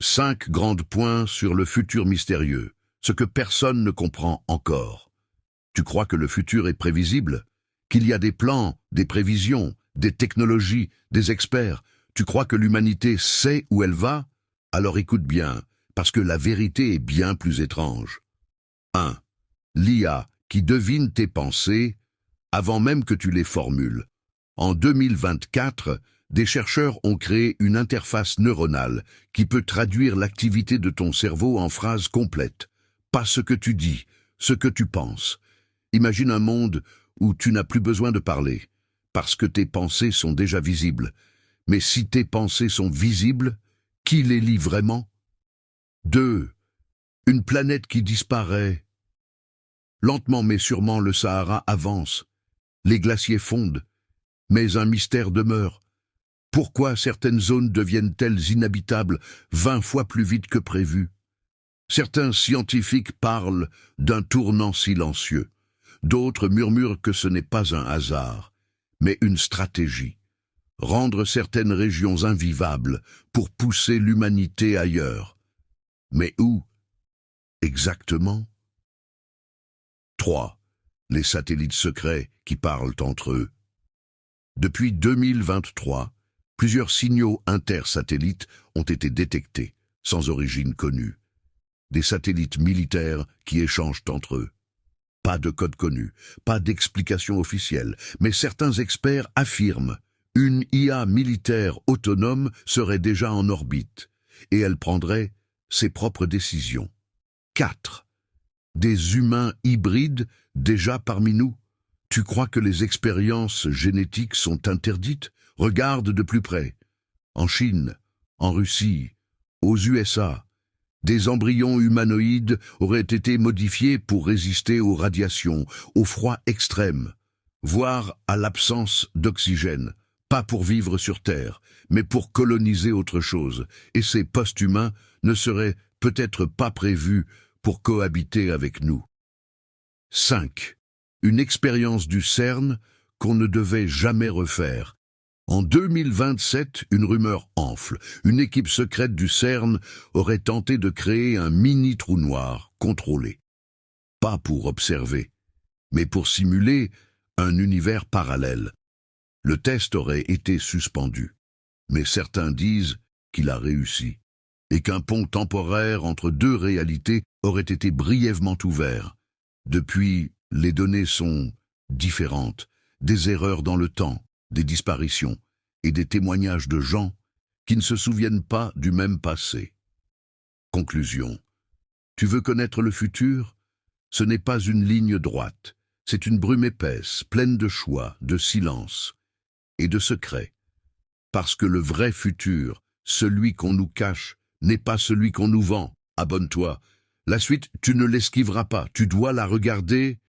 5 grands points sur le futur mystérieux, ce que personne ne comprend encore. Tu crois que le futur est prévisible? Qu'il y a des plans, des prévisions, des technologies, des experts? Tu crois que l'humanité sait où elle va? Alors écoute bien, parce que la vérité est bien plus étrange. 1. L'IA qui devine tes pensées avant même que tu les formules. En 2024, des chercheurs ont créé une interface neuronale qui peut traduire l'activité de ton cerveau en phrases complètes. Pas ce que tu dis, ce que tu penses. Imagine un monde où tu n'as plus besoin de parler, parce que tes pensées sont déjà visibles. Mais si tes pensées sont visibles, qui les lit vraiment? 2. Une planète qui disparaît. Lentement mais sûrement le Sahara avance. Les glaciers fondent. Mais un mystère demeure. Pourquoi certaines zones deviennent-elles inhabitables 20 fois plus vite que prévu? Certains scientifiques parlent d'un tournant silencieux. D'autres murmurent que ce n'est pas un hasard, mais une stratégie. Rendre certaines régions invivables pour pousser l'humanité ailleurs. Mais où exactement? 3. Les satellites secrets qui parlent entre eux. Depuis 2023, plusieurs signaux intersatellites ont été détectés, sans origine connue. Des satellites militaires qui échangent entre eux. Pas de code connu, pas d'explication officielle, mais certains experts affirment une IA militaire autonome serait déjà en orbite, et elle prendrait ses propres décisions. 4. Des humains hybrides déjà parmi nous. Tu crois que les expériences génétiques sont interdites? Regarde de plus près. En Chine, en Russie, aux USA, des embryons humanoïdes auraient été modifiés pour résister aux radiations, au froid extrême, voire à l'absence d'oxygène. Pas pour vivre sur Terre, mais pour coloniser autre chose, et ces post-humains ne seraient peut-être pas prévus pour cohabiter avec nous. 5. Une expérience du CERN qu'on ne devait jamais refaire. En 2027, une rumeur enfle. Une équipe secrète du CERN aurait tenté de créer un mini-trou noir contrôlé. Pas pour observer, mais pour simuler un univers parallèle. Le test aurait été suspendu, mais certains disent qu'il a réussi, et qu'un pont temporaire entre deux réalités aurait été brièvement ouvert. Depuis, les données sont différentes, des erreurs dans le temps, des disparitions, et des témoignages de gens qui ne se souviennent pas du même passé. Conclusion. Tu veux connaître le futur? Ce n'est pas une ligne droite, c'est une brume épaisse, pleine de choix, de silence et de secrets. Parce que le vrai futur, celui qu'on nous cache, n'est pas celui qu'on nous vend. Abonne-toi. La suite, tu ne l'esquiveras pas, tu dois la regarder